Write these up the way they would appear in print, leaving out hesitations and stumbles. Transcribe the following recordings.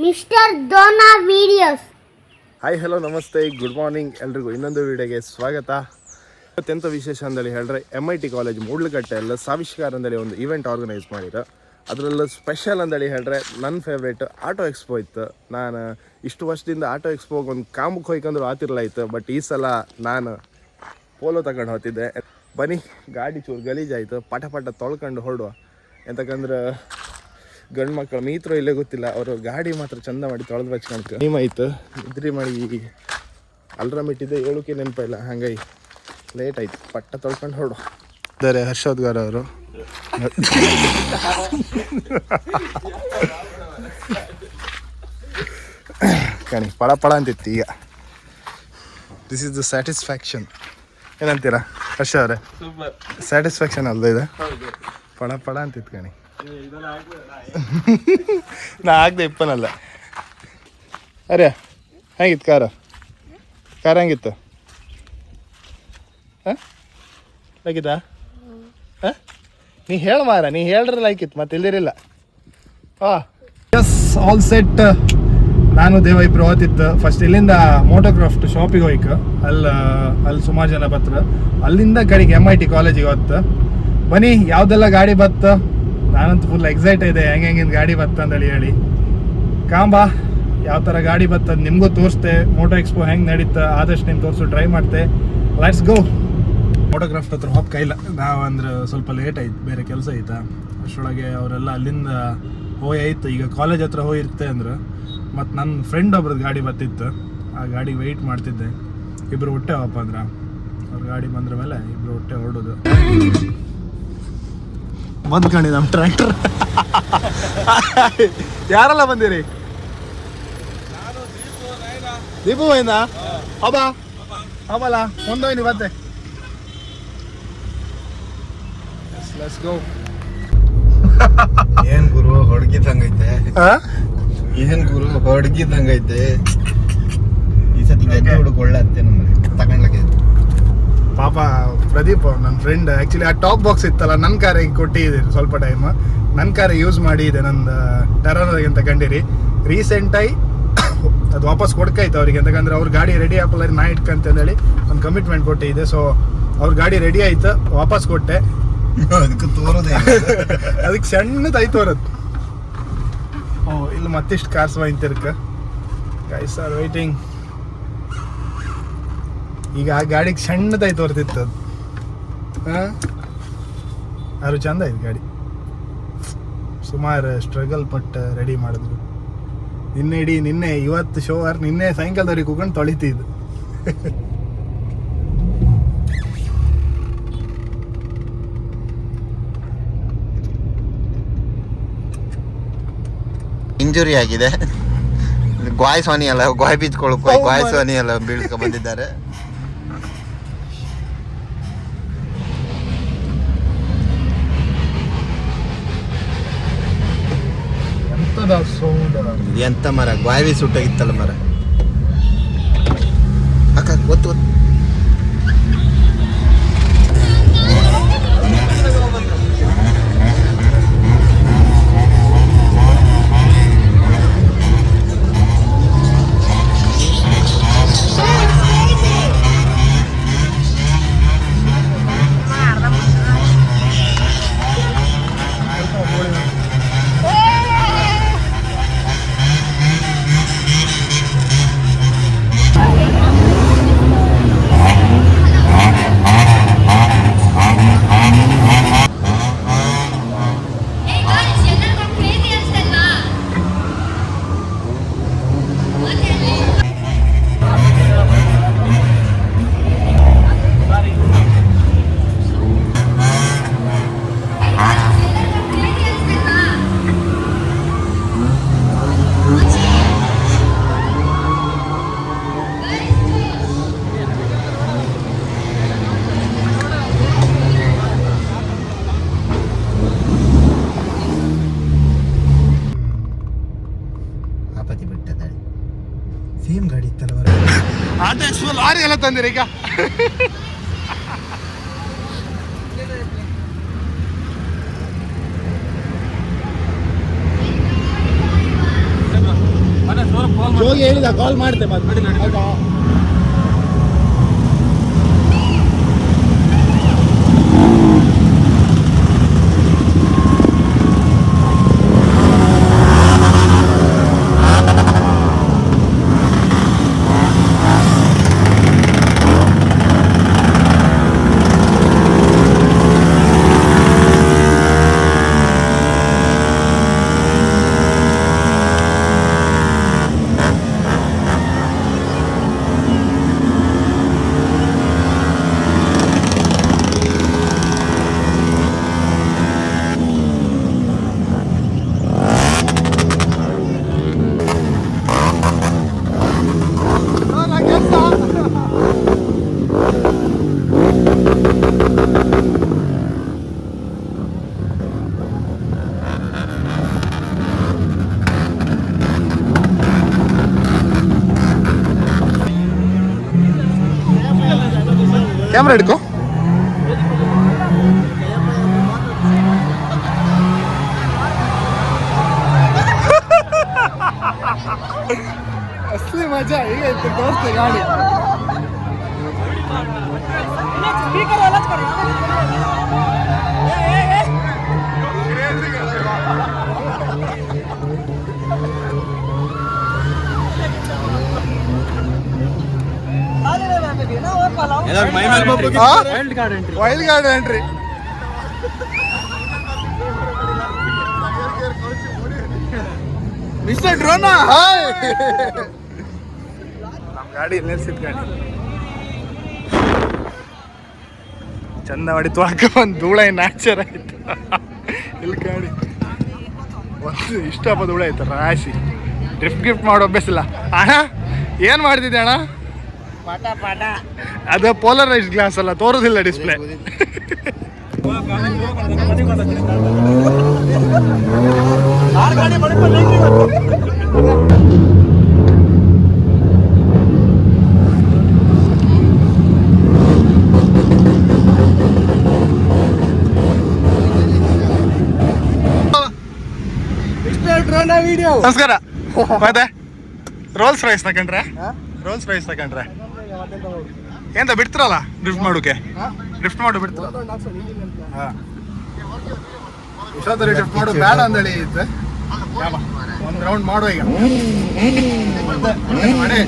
Mister Dona videos. Hi hello ನಮಸ್ತೆ good morning ಎಲ್ರಿಗೂ ಇನ್ನೊಂದು ವಿಡಿಯೋಗೆ ಸ್ವಾಗತ. ಇವತ್ತೆಂಥ ವಿಶೇಷ ಅಂದೇಳಿ ಹೇಳಿದ್ರೆ MIT ಕಾಲೇಜ್ ಮೂಡ್ಲಗಟ್ಟೆಯಲ್ಲಿ ಸಾವಿಷ್ಕಾರ ಅಂದೇಳಿ ಒಂದು ಈವೆಂಟ್ ಆರ್ಗನೈಸ್ ಮಾಡಿದ್ರು. ಅದರಲ್ಲೂ ಸ್ಪೆಷಲ್ ಅಂದೇಳಿ ಹೇಳಿದ್ರೆ ನನ್ನ ಫೇವ್ರೇಟ್ ಆಟೋ ಎಕ್ಸ್ಪೋ ಇತ್ತು. ನಾನು ಇಷ್ಟು ವರ್ಷದಿಂದ ಆಟೋ ಎಕ್ಸ್ಪೋಗೆ ಒಂದು ಕಾಮಕ್ಕೆ ಹೋಯ್ಕಂದ್ರು ಆತಿರ್ಲಾಯ್ತು. ಬಟ್ ಈ ಸಲ ನಾನು ಪೋಲೋ ತಗೊಂಡು ಹೋಗ್ತಿದ್ದೆ. ಬನ್ನಿ ಗಾಡಿ ಚೂರು ಗಲೀಜಾಯಿತು, ಪಟ ಪಟ ತೊಳ್ಕೊಂಡು ಹೊರಡುವ. ಎಂತಕ್ಕಂದ್ರೆ ಗಂಡು ಮಕ್ಕಳು ಮೀತ್ರು ಇಲ್ಲೇ ಗೊತ್ತಿಲ್ಲ, ಅವರು ಗಾಡಿ ಮಾತ್ರ ಚಂದ ಮಾಡಿ ತೊಳೆದು ಬಚ್ಕೊಂಡ್ಕ ನೀಮಾಯ್ತು. ನಿದ್ರಿ ಮಾಡಿ ಅಲ್ರಾಮ್ ಇಟ್ಟಿದ್ದೆ, ಹೇಳೋಕೆ ನೆನಪಿಲ್ಲ, ಹಂಗಾಗಿ ಲೇಟ್ ಆಯ್ತು. ಪಟ್ಟ ತೊಳ್ಕೊಂಡು ಹೊರಡುವ. ಇದ್ದಾರೆ ಹರ್ಷೋದ್ಗಾರ್ ಅವರು. ಕಣಿ ಪಳ ಪಳ ಅಂತಿತ್ತು ಈಗ. This is the satisfaction. ಏನಂತೀರಾ ಹರ್ಷ ಅವರೇ? ಸ್ಯಾಟಿಸ್ಫ್ಯಾಕ್ಷನ್ ಅಲ್ದ ಇದೆ, ಪಳ ಪಳ ಅಂತಿತ್ತು ಕಣಿ. ನಾ ಆಗದೆ ಇಪ್ಪನಲ್ಲ. ಅರೆ ಹೆಂಗಿತ್ತು ಕಾರ ಹೆಂಗಿತ್ತು? ಹಾಂ ಲೈಕಿತ್ತಾ? ಹಾಂ ನೀ ಹೇಳ ಮಾರ, ನೀ ಹೇಳ್ರೆ ಲೈಕಿತ್ತು, ಮತ್ತೆ ಇಲ್ದಿರಿಲ್ಲ. ಹಾಂ ಎಸ್ ಆಲ್ ಸೆಟ್. ನಾನು ದೇವ ಇಬ್ರು ಹೋಗ್ತಿತ್ತು. ಫಸ್ಟ್ ಇಲ್ಲಿಂದ ಮೋಟೋಕ್ರಾಫ್ಟ್ ಶಾಪಿಗೆ ಹೋಯ್ಕ, ಅಲ್ಲಿ ಸುಮಾರು ಜನ ಬತ್ರ. ಅಲ್ಲಿಂದ ಕಡೆಗೆ MIT ಕಾಲೇಜಿಗೆ ಹೋಗ್ತ. ಬನ್ನಿ ಯಾವುದೆಲ್ಲ ಗಾಡಿ ಬತ್ತ. ನಾನಂತೂ ಫುಲ್ ಎಕ್ಸೈಟ್ ಇದೆ, ಹೆಂಗಿಂದ ಗಾಡಿ ಬತ್ತ ಅಂತೇಳಿ ಹೇಳಿ. ಕಾಂಬಾ ಯಾವ ಥರ ಗಾಡಿ ಬತ್ತದ ನಿಮಗೂ ತೋರಿಸ್ತೆ. ಮೋಟೋ ಎಕ್ಸ್ಪೋ ಹೆಂಗೆ ನಡೀತಾ ಆದಷ್ಟು ನಿಮ್ಗೆ ತೋರಿಸು ಟ್ರೈ ಮಾಡ್ತೆ. Let's go. ಮೋಟೋಕ್ರಾಫ್ಟ್ ಹತ್ರ ಹೋಗಿ ಕೈಲ ನಾವು ಅಂದ್ರೆ ಸ್ವಲ್ಪ ಲೇಟ್ ಆಯ್ತು, ಬೇರೆ ಕೆಲಸ ಐತಾ. ಅಷ್ಟರೊಳಗೆ ಅವರೆಲ್ಲ ಅಲ್ಲಿಂದ ಹೋಗಿ ಆಯ್ತು. ಈಗ ಕಾಲೇಜ್ ಹತ್ರ ಹೋಗಿರ್ತೆ ಅಂದ್ರೆ ಮತ್ತು ನನ್ನ ಫ್ರೆಂಡ್ ಒಬ್ರದ್ದು ಗಾಡಿ ಬತ್ತಿತ್ತು, ಆ ಗಾಡಿಗೆ ವೆಯ್ಟ್ ಮಾಡ್ತಿದ್ದೆ. ಇಬ್ಬರು ಹೊಟ್ಟೆ ಹೋಗಪ್ಪ ಅಂದ್ರೆ ಅವ್ರ ಗಾಡಿ ಬಂದ್ರ ಮೇಲೆ ಇಬ್ಬರು ಹೊಟ್ಟೆ ಹೊರಡೋದು. ಬಂದ್ಕಣಿ ನಮ್ಮ ಟ್ರ್ಯಾಕ್ಟರ್. ಯಾರೆಲ್ಲ ಬಂದಿರಿ? ದೀಪು ಬೈಂದ ಹಬ್ಬ ಹಬ್ಬಲ್ಲ ಒಂದೋಯ್ನಿ ಮತ್ತೆ. Let's go. ಏನ್ ಗುರು ಹೊಡ್ಗಿದಂಗೈತೆ, ಏನ್ ಗುರು ಹೊಡ್ಗಿದಂಗೈತೆ. ಈ ಸತಿ ಗೆದ್ದು ಹುಡುಗ ಒಳ್ಳೆ ತಗೊಂಡ್ಲಕ್ಕೆ. ಪಾಪ ಪ್ರದೀಪ್ ನನ್ನ ಫ್ರೆಂಡ್ ಆ್ಯಕ್ಚುಲಿ ಆ ಟಾಪ್ ಬಾಕ್ಸ್ ಇತ್ತಲ್ಲ ನನ್ನ ಕಾರಿಗೆ ಕೊಟ್ಟಿದ್ದೆ ಸ್ವಲ್ಪ ಟೈಮ್. ನನ್ನ ಕಾರಿಗೆ ಯೂಸ್ ಮಾಡಿದೆ, ನಂದು ಟೆರೋನರ್ಗೆ ಅಂತ ಕಂಡಿರಿ. ರೀಸೆಂಟಾಗಿ ಅದು ವಾಪಸ್ ಕೊಡ್ಕಾಯ್ತು ಅವ್ರಿಗೆ. ಅಂತಕಂದ್ರೆ ಅವ್ರ ಗಾಡಿ ರೆಡಿ ಆಪಲ್ಲ ನಾ ಇಟ್ಕಂತೇಳಿ ಒಂದು ಕಮಿಟ್ಮೆಂಟ್ ಕೊಟ್ಟಿದ್ದೆ. ಸೊ ಅವ್ರ ಗಾಡಿ ರೆಡಿ ಆಯ್ತು, ವಾಪಸ್ ಕೊಟ್ಟೆ. ಅದಕ್ಕೆ ತೋರೋದೇ ಅದಕ್ಕೆ ಸಣ್ಣದಾಯ್ತು ತೋರದು. ಇಲ್ಲಿ ಮತ್ತಿಷ್ಟು ಕಾರ್ಸ್ ವಾಯ್ತಿರ್ಕ ಗೈಸ್ ಆರ್ ವೈಟಿಂಗ್. ಈಗ ಆ ಗಾಡಿಗೆ ಸಣ್ಣದಾಯ್ತು ತೋರ್ತಿತ್ತು ಅದು. ಹಾಂ ಅದು ಚಂದ ಆಯ್ತು ಗಾಡಿ. ಸುಮಾರು ಸ್ಟ್ರಗಲ್ ಪಟ್ಟು ರೆಡಿ ಮಾಡಿದ್ರು. ನಿನ್ನೆ ಇವತ್ತು ಶೋವರ್ ನಿನ್ನೆ ಸಾಯಂಕಾಲದವ್ರಿಗೆ ಕೂತ್ಕೊಂಡು ತೊಳಿತಿದ್ದು. ಇಂಜುರಿ ಆಗಿದೆ. ಗಾಯ್ ಸೋನಿ ಅಲ್ಲ, ಗಾಯ್ ಬೀಚ್ಕೊಳಕ್ಕೆ ಗಾಯ್ ಸೋನಿ ಎಲ್ಲ ಬೀಳ್ಕೊ ಬಂದಿದ್ದಾರೆ. ಎಂತ ಮರ ಗಾಯವಿ ಸುಟ್ಟಾಗಿತ್ತಲ್ಲ ಮರ. ಅಕ್ಕ ಗೊತ್ತು ಸೇಮ್ ಗಾಡಿ ಇತ್ತಲ್ಲ ಆಟೋ ಎಕ್ಸ್ಪೋ ಲಾರಿ ಎಲ್ಲ ತಂದಿರಿ ಈಗ. ಜೋಗಿ ಹೇಳಿದ ಕಾಲ್ ಮಾಡ್ತೆ ಮತ್ತೆ ಆಯ್ತಾ ಕ್ಯಾಮ್ರಾ ಹಿಡ್ಕೊ ಅಸಲಿ ಮಜಾ ಈಗ ಇತ್ತು ತೋರಿಸ್ತೆ ಗಾಡಿ wild guard entry mister Drona ನಮ್ಮ ಗಾಡಿ ನಿಲ್ಸಿದ್ ಗಾಡಿ ಚಂದ ಮಾಡಿ ತೊಳಕ ಒಂದು ಧೂಳ ನ್ಯಾಚರ್ ಆಯ್ತು ಇಲ್ಲಿ ಗಾಡಿ ಒಂದು ಇಷ್ಟಪ್ಪ ಧೂಳ ಆಯ್ತು ರಾಶಿ ಡ್ರಿಫ್ಟ್ ಗಿಫ್ಟ್ ಮಾಡೋ ಅಭ್ಯಾಸಿಲ್ಲ ಅಣ್ಣ ಏನು ಮಾಡ್ತಿದ್ದೆ ಅಣ್ಣ ಅದು ಪೋಲರೈಸ್ ಗ್ಲಾಸ್ ಅಲ್ಲ ತೋರೋದಿಲ್ಲ ಡಿಸ್ಪ್ಲೇ ನಮಸ್ಕಾರ ಮತ್ತೆ ರೋಲ್ಸ್ ರೈಸ್ ತಗೊಂಡ್ರೆ ರೋಲ್ಸ್ ರೈಸ್ ತಗೊಂಡ್ರೆ ಎಂತ ಬಿಡ್ತಿರಲ್ಲ ಡ್ರಿಫ್ಟ್ ಮಾಡೋಕೆ ಡ್ರಿಫ್ಟ್ ಮಾಡು ಬಿಡ್ತೀರ ಇಷ್ಟೊತ್ತಲ್ಲಿ ಡ್ರಿಫ್ಟ್ ಮಾಡು ಬೇಡ ಅಂದೇಳಿ ಇತ್ತು ಒಂದು ರೌಂಡ್ ಮಾಡುವ ಈಗ ಮಾಡಿ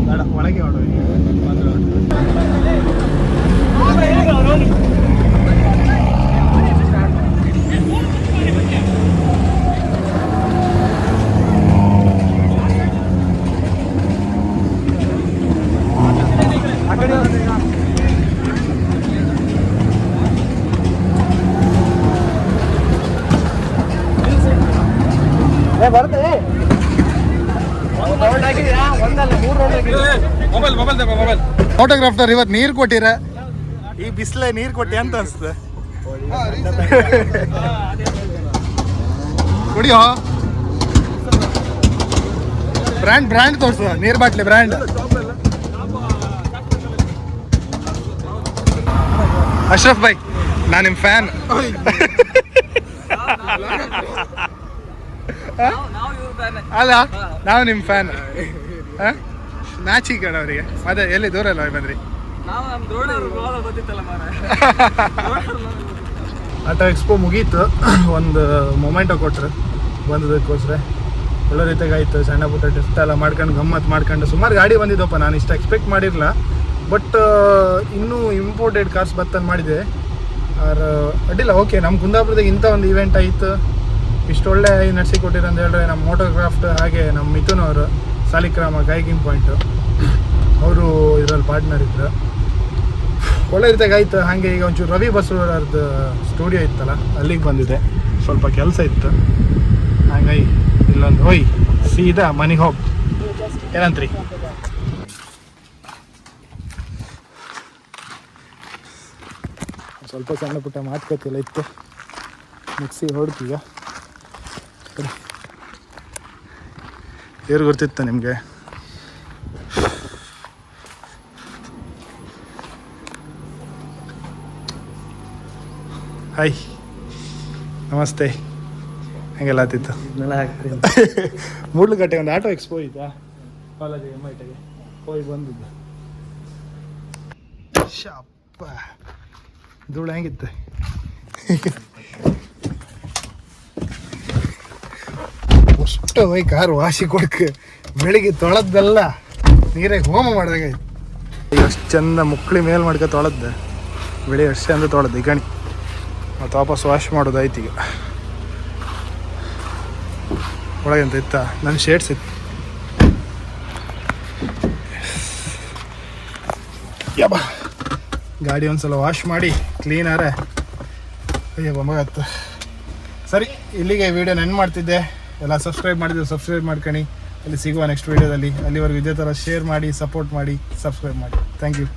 ಬೇಡ ಒಳಗೆ ಮಾಡುವ ಈಗ ಒಂದು ರೌಂಡ್ ಫೋಟೋಗ್ರಾಫರ್ ಇವತ್ತು ನೀರು ಕೊಟ್ಟಿರ ಈ ಬಿಸಿಲೇ ನೀರು ಕೊಟ್ಟಿ ಅಂತ ಅನ್ಸ್ತದೆ ಕುಡಿಯೋ ಬ್ರ್ಯಾಂಡ್ ತೋರ್ಸ ನೀರ್ ಬಾಟ್ಲಿ ಬ್ರ್ಯಾಂಡ್ ಅಶ್ರಫ್ ಭಾಯ್ ನಾನು ನಿಮ್ಮ ಫ್ಯಾನ್ ಅಲ್ಲ ನಾವು ನಿಮ್ಮ ಫ್ಯಾನ್ ನಾಚಿ ಕಣ ಅವರಿಗೆ ಅದೇ ಎಲ್ಲಿ ದೂರ ಅಲ್ಲ ಬಂದ್ರಿ ಆಟೋ ಎಕ್ಸ್ಪೋ ಮುಗೀತು ಒಂದು ಮೊಮೆಂಟೋ ಕೊಟ್ರು ಬಂದದಕ್ಕೋಸ್ಕರ ಒಳ್ಳೆ ರೀತಿಯಾಗಿ ಆಯ್ತು ಸಣ್ಣ ಪುಟ್ಟ ಟಿಫ್ಟ್ ಎಲ್ಲ ಮಾಡ್ಕೊಂಡು ಗಮ್ಮತ್ತು ಮಾಡ್ಕೊಂಡು ಸುಮಾರು ಗಾಡಿ ಬಂದಿದ್ದಪ್ಪ ನಾನು ಇಷ್ಟು ಎಕ್ಸ್ಪೆಕ್ಟ್ ಮಾಡಿರಲಿಲ್ಲ ಬಟ್ ಇನ್ನೂ ಇಂಪೋರ್ಟೆಡ್ ಕಾರ್ಸ್ ಬತ್ತಂದು ಮಾಡಿದೆ ಅಡ್ಡಿಲ್ಲ ಓಕೆ ನಮ್ಮ ಕುಂದಾಪುರದಾಗ ಇಂಥ ಒಂದು ಇವೆಂಟ್ ಆಯಿತು ಇಷ್ಟು ಒಳ್ಳೆ ನಡೆಸಿ ಕೊಟ್ಟಿರೋ ಅಂತ ಹೇಳಿದ್ರೆ ನಮ್ಮ ಮೋಟೋಕ್ರಾಫ್ಟ್ ಹಾಗೆ ನಮ್ಮ ಮಿಥುನ್ ಅವರು ಸಾಲಿಗ್ರಾಮ ಗೈಕಿಂಗ್ ಪಾಯಿಂಟು ಅವರು ಇದರಲ್ಲಿ ಪಾರ್ಟ್ನರ್ ಇದ್ರು ಒಳ್ಳೆ ರೀತಿಯಾಗಿ ಆಯ್ತು ಹಾಗೆ ಈಗ ಒಂಚೂರು ರವಿ ಬಸವರದ್ದು ಸ್ಟುಡಿಯೋ ಇತ್ತಲ್ಲ ಅಲ್ಲಿಗೆ ಬಂದಿದೆ ಸ್ವಲ್ಪ ಕೆಲಸ ಇತ್ತು ಹಾಗಾಗಿ ಇಲ್ಲೊಂದು ಹೋಯ್ ಸೀದಾ ಮನೆಗೆ ಹೋಗಿ ಏನಂತ್ರಿ ಸ್ವಲ್ಪ ಸಣ್ಣ ಪುಟ್ಟ ಮಾತುಕತೆಲ್ಲ ಇತ್ತು ಮಿಕ್ಸಿ ಹೊಡ್ತೀಗ ಏನು ಗೊತ್ತಿತ್ತು ನಿಮಗೆ ಹಾಯ್ ನಮಸ್ತೆ. ಹಂಗೆಲ್ಲ ಆತಿತ್ತು. ಮೂಡ್ಲುಗಟ್ಟೆ ಒಂದು ಆಟೋ ಎಕ್ಸ್ಪೋ ಇತ್ತಾ ಕಾಲೇಜಿಗೆ MITಗೆ ಹೋಗಿ ಬಂದಿದ್ದ. ಶಪ್ಪ ಧೂಳು ಹೆಂಗಿತ್ತು. ಅಷ್ಟು ಹೋಗಿ ಕಾರು ವಾಸಿ ಕೊಡಕ್ಕೆ ಬೆಳಿಗ್ಗೆ ತೊಳೆದ್ದೆಲ್ಲ ನೀರಾಗ ಹೋಮ ಮಾಡಿದಾಗ ಈಗ ಅಷ್ಟು ಚಂದ ಮುಕ್ಳಿ ಮೇಲೆ ಮಾಡ್ಕೊ ತೊಳೆದ್ದೆ. ಬೆಳಿಗ್ಗೆ ಅಷ್ಟು ಚಂದ ತೊಳೆದ್ದೆ ಗಣಿ ಮತ್ತು ವಾಪಸ್ ವಾಶ್ ಮಾಡೋದು ಆಯ್ತು. ಈಗ ಒಳಗೆ ಅಂತ ಇತ್ತ ನನ್ನ ಶೇಡ್ಸ್ ಇತ್ತು. ಯಬ್ಬ ಗಾಡಿ ಒಂದ್ಸಲ ವಾಶ್ ಮಾಡಿ ಕ್ಲೀನಾರೆ ಅಯ್ಯೋ ಮಗತ್ತು. ಸರಿ, ಇಲ್ಲಿಗೆ ವಿಡಿಯೋನ ಎಂಡ್ ಮಾಡ್ತಿದ್ದೆ. ಎಲ್ಲ ಸಬ್ಸ್ಕ್ರೈಬ್ ಮಾಡಿದ್ರೆ ಸಬ್ಸ್ಕ್ರೈಬ್ ಮಾಡ್ಕೊಳ್ಳಿ. ಅಲ್ಲಿ ಸಿಗುವ ನೆಕ್ಸ್ಟ್ ವೀಡಿಯೋದಲ್ಲಿ. ಅಲ್ಲಿವರೆಗೂ ಇದೇ ಥರ ಶೇರ್ ಮಾಡಿ, ಸಪೋರ್ಟ್ ಮಾಡಿ, ಸಬ್ಸ್ಕ್ರೈಬ್ ಮಾಡಿ. Thank you.